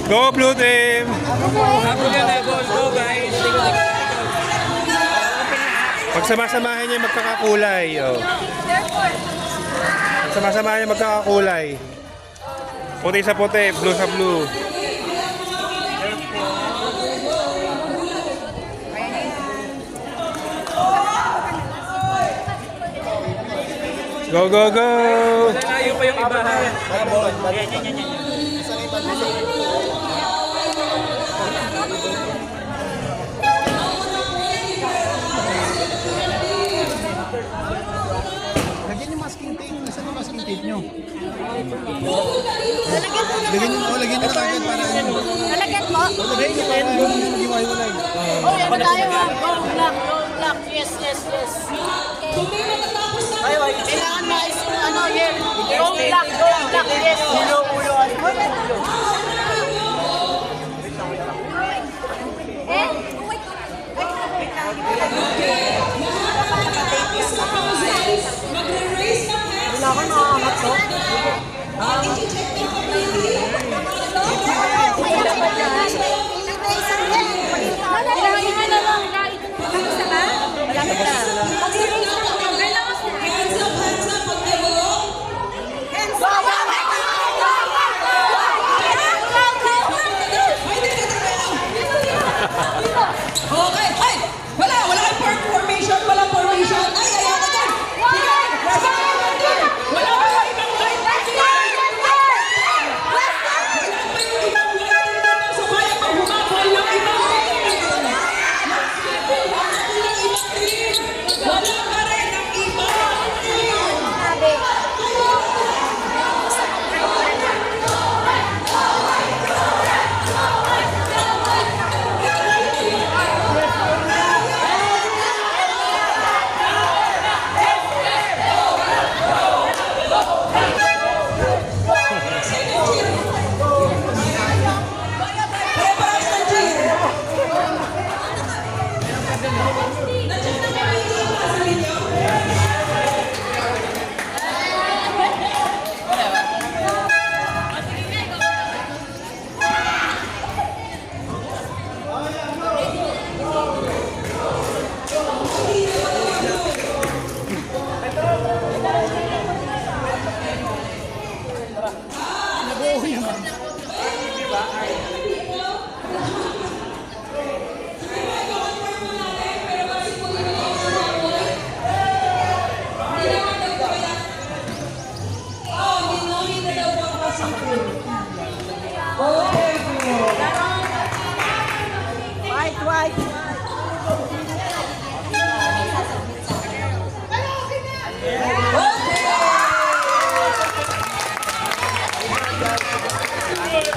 Go Blue Team! Go guys! Pagsama-samahin niya magkakakulay. Oh. Pagsama-samahin niya magkakakulay. Puti sa puti, blue sa blue. Go, go, go! Layo pa yung iba ha. Lagyan yung masking tape. Nasaan yung masking tape nyo? Lagyan nyo na kagad para ano. Nalagyan mo? Lagyan nyo para mag-iwalay. Oh, ano tayo ha? Go black, go black. Yes, yes, yes. Kailangan na is ano here. Go black, yes. Eh? Kailangan nakakakat to. Okay, ay! Wala kang formation, walang formation. Ay, ayaw ka dyan! Wala ka ibang line. So, kaya pang humabol yung ibang line. Wala ka rin ang ibang line.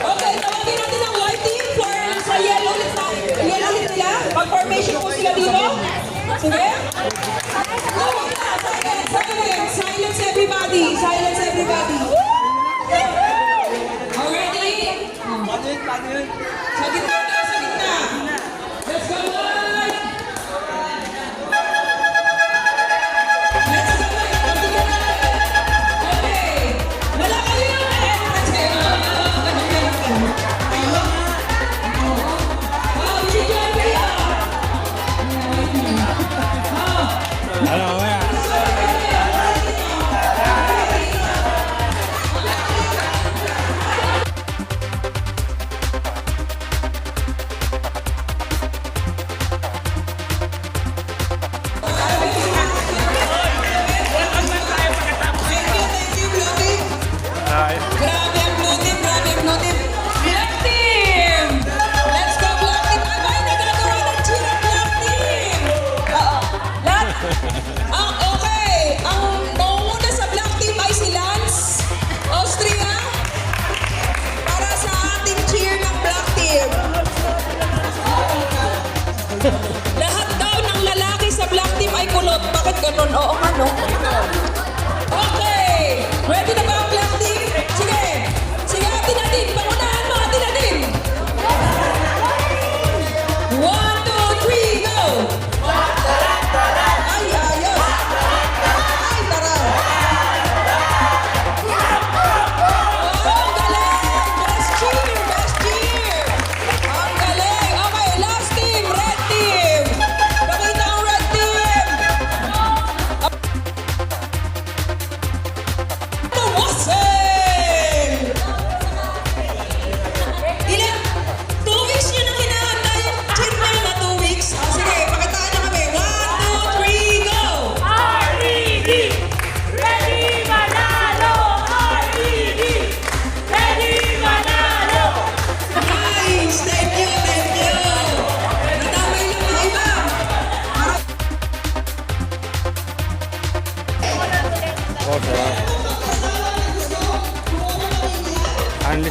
Okay, tawagin natin ang white team for sa yellow nila. Mag-formation po sila dito. Sige? Silence everybody. Silence everybody. Already? Sa gitna. Let's go!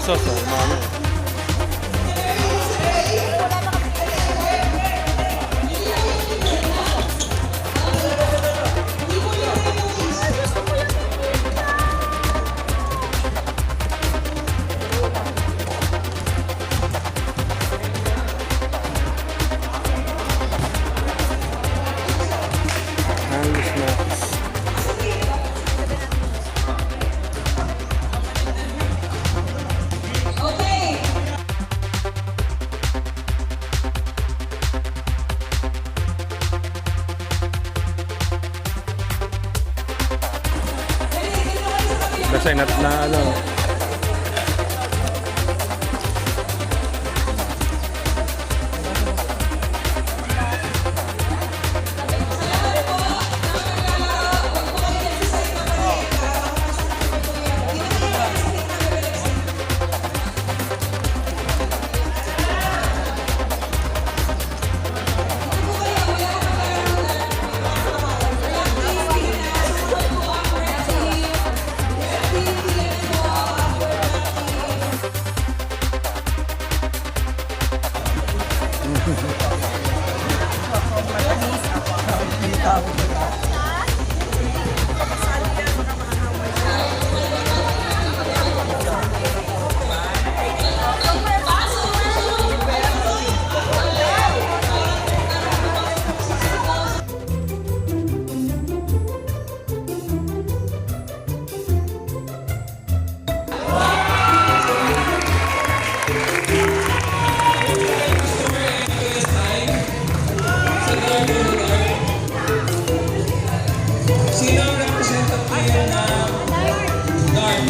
sauce, oh. Mami. Angus nuts. Okay. Kasi na ano. Sino ang representative ng Darn?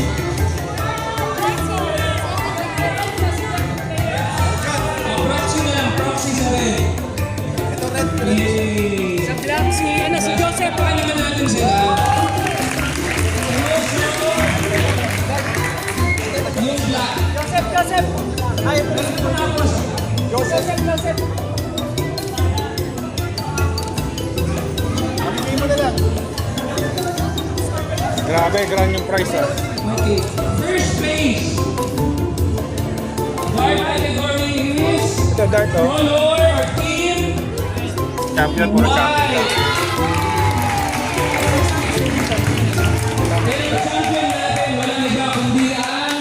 Proxy na lang, proxy sa red. Yay! Sa black si Joseph. Paano naman natin sila? Yung black. Joseph. Ay, Joseph. Pamigay mo na lang. Grabe, grand yung price, ah. Okay. First place. Darn category is Ito, dart, oh. color or team Champion, puro champion. white. Pero yung champion natin, walang iba kundi ang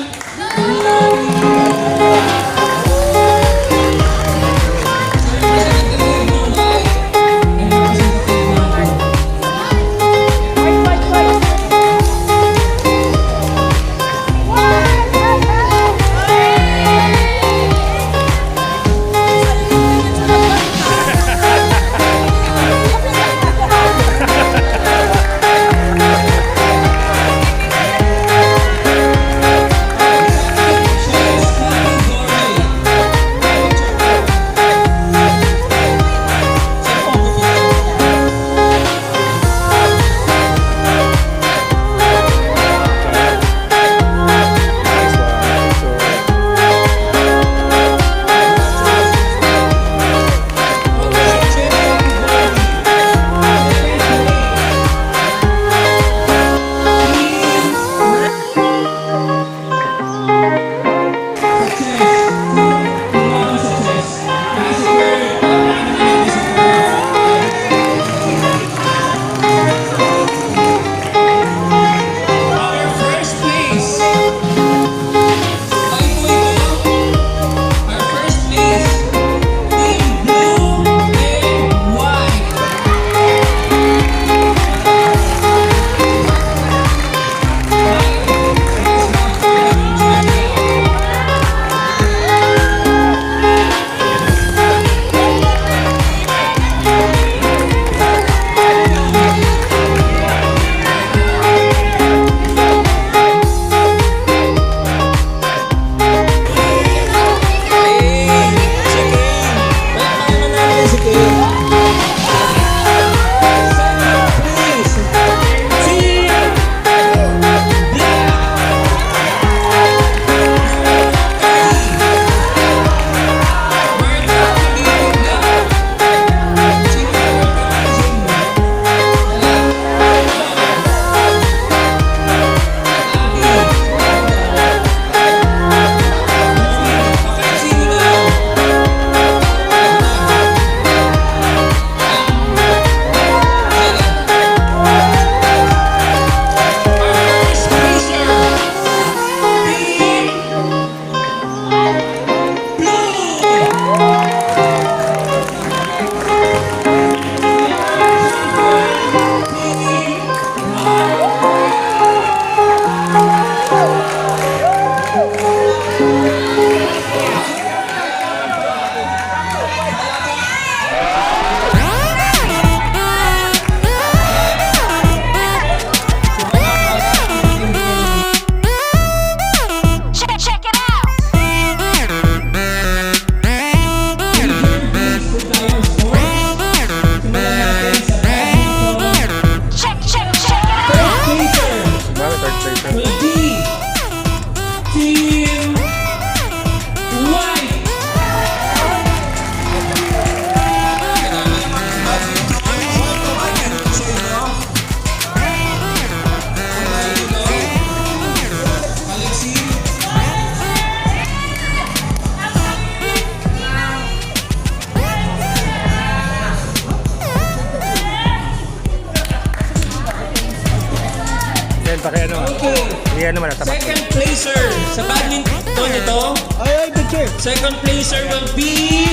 namin paki ano. Okay. Hindi ano man, tapat. Second placer sa badminton ito. Ay, picture. Second placer will be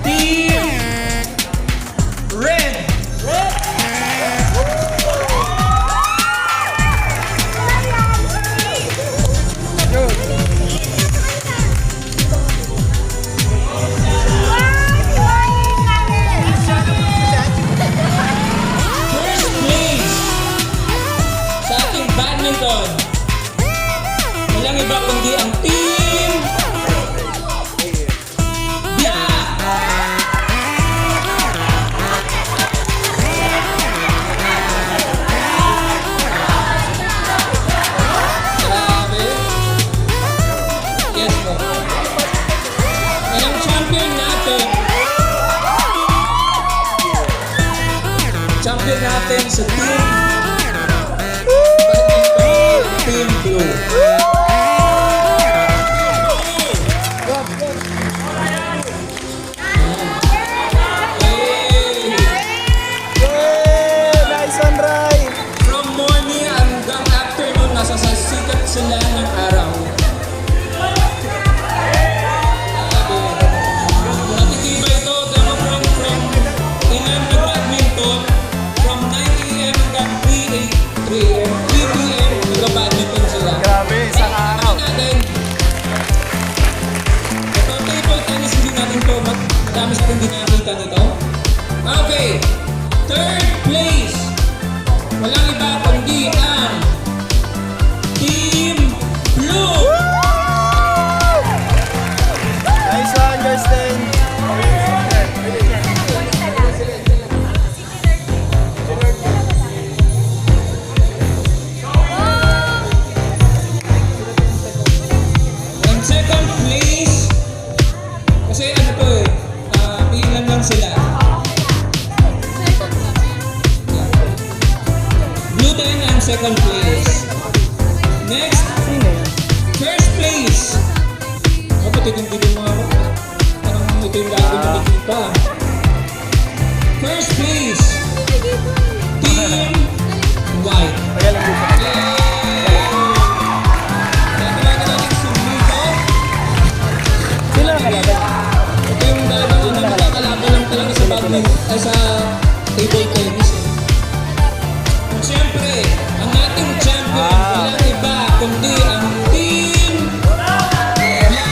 Team Red. First place sa ating badminton. Walang iba kundi ang Team Black. Grabe. Yes po. And ang champion natin. Champion natin sa Team Badminton, Team Blue. Nice one, Ray. From morning hanggang afternoon, nasa sikat sila ng araw. Nakikita ito, dama from ilan na badminton, from 9 a.m. hanggang 3 p.m. nag-badminton sila. Grabe, isang araw. Natin, ito, table tennis, hindi natin ito, madami sa atin hindi nakakita nito. Okay, third place. Walang iba kundi ang Team Blue. Nice one, Justin. And second place, kasi ano to eh, ilan lang sila. Blue din ang second place. Next, first place. Oh, patitin-titin mo ako. Parang ito yung gago na nakikita. First place, Team White. Tatalaga natin sumito. Sino ang kalaban? Ito yung dalawang nakakalaban lang talaga sa badminton, sa table tennis. Siyempre, ang ating champion, walang iba kundi ang Team Black.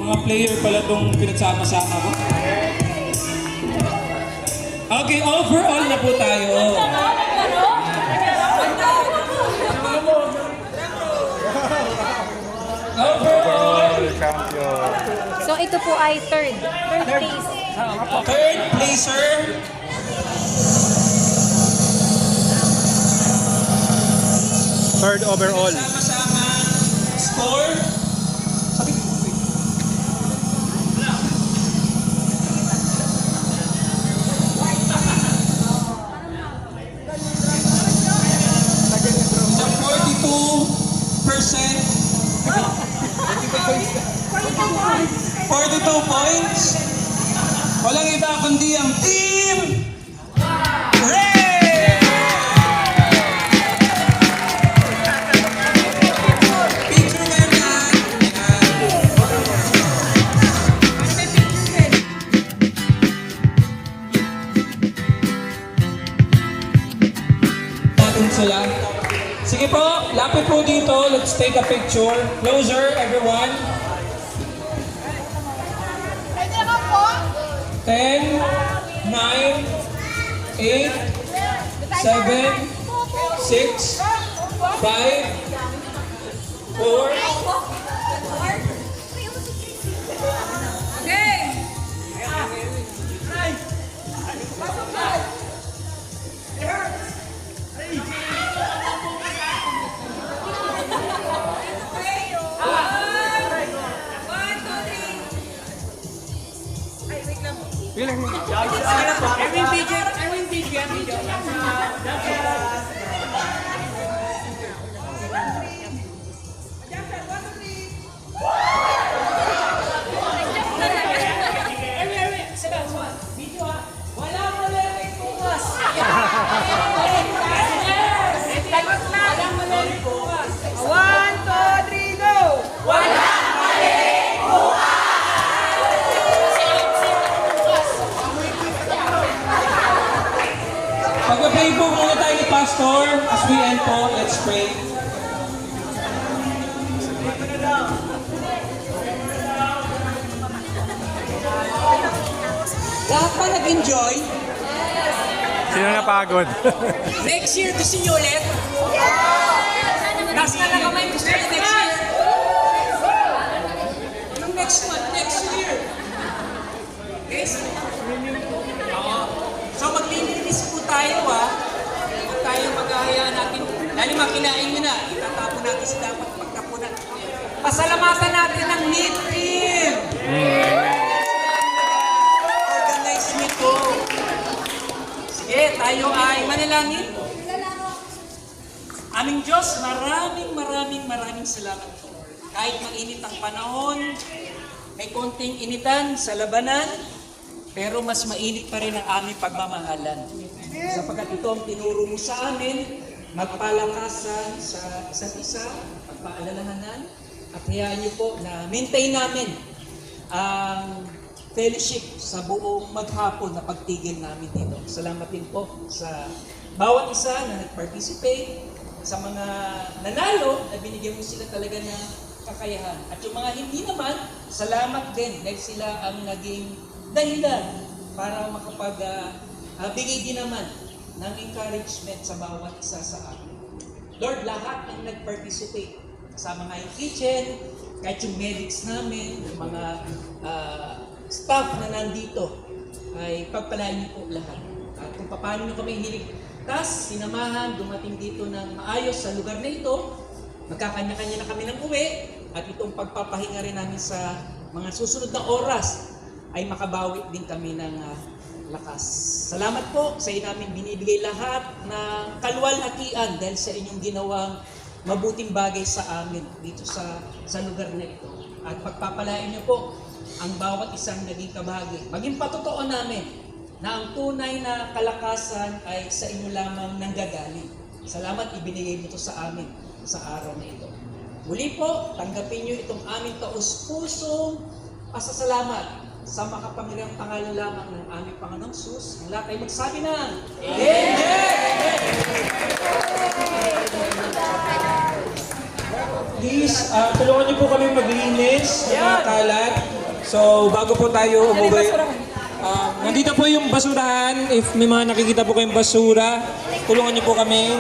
Mga player pala itong pinagsama-sama ko. Okay, overall na po tayo. Overall, Champion. So ito po ay third place. third placer. Third overall. Sama-sama score. Sabi ko, the 42 points. Walang iba kundi ang Team Red! Picture na yan. Natin sila. Sige po, lapit po dito. Let's take a picture. Closer, everyone. 10, 9, 8, 7, 6, 5, 4. Pag-pray po muna tayo ni Pastor. As we end po, let's pray. Lahat pa nag-enjoy? Sino napagod? Next year, gusto niyo ulit? Taas na lang kamay, gusto niyo next year? Yung next one, next year. Guys? Oo. So maglilinis po tayo Huwag tayo mag-ahayaan natin. Lalo makinain nyo na. Itatapon natin sa dapat pagtapunan. Pasalamatan natin ang NEET team. Organize nito. Sige, tayo ay manalangin. Aming Diyos, maraming salamat po. Kahit mainit ang panahon, may konting initan sa labanan, pero mas mainit pa rin ang aming pagmamahalan. Sapagkat ito ang tinuro mo sa amin, magpalakasan sa isa't isa, pagpaalalahanan, at hayaan niyo po na maintain namin ang fellowship sa buong maghapon na pagtigil namin dito. Salamat din po sa bawat isa na nag-participate, sa mga nanalo na binigyan mo sila talaga ng kakayahan. At yung mga hindi naman, salamat din dahil sila ang naging dahilan para bigay din naman ng encouragement sa bawat isa sa amin. Lord, lahat ng nag-participate, kasama nga yung kitchen, kahit yung medics namin, yung mga staff na nandito, ay pagpalain niyo po lahat. At kung paano niyo kami hiniligtas, sinamahan, dumating dito ng maayos sa lugar na ito, magkakanya-kanya na kami ng uwi, at itong pagpapahinga rin namin sa mga susunod na oras, ay makabawi din kami ng lakas. Salamat po sa inyo namin binibigay lahat ng kalwalhatian dahil sa inyong ginawang mabuting bagay sa amin dito sa lugar na ito. At pagpapalain niyo po ang bawat isang naging kabahagi. Maging patotoo namin na ang tunay na kalakasan ay sa inyo lamang nanggagaling. Salamat ibinigay mo ito sa amin sa araw na ito. Muli po, tanggapin niyo itong aming taus-pusong pasasalamat sa makapangyarihang pangalan lamang ng aming Panginoong Jesus. Ang lahat ay magsabi ng Amen! Please, tulungan niyo po kami maglinis ng mga kalat. So, bago po tayo umuwi, nandito po yung basurahan. If may mga nakikita po kayong basura, tulungan niyo po kami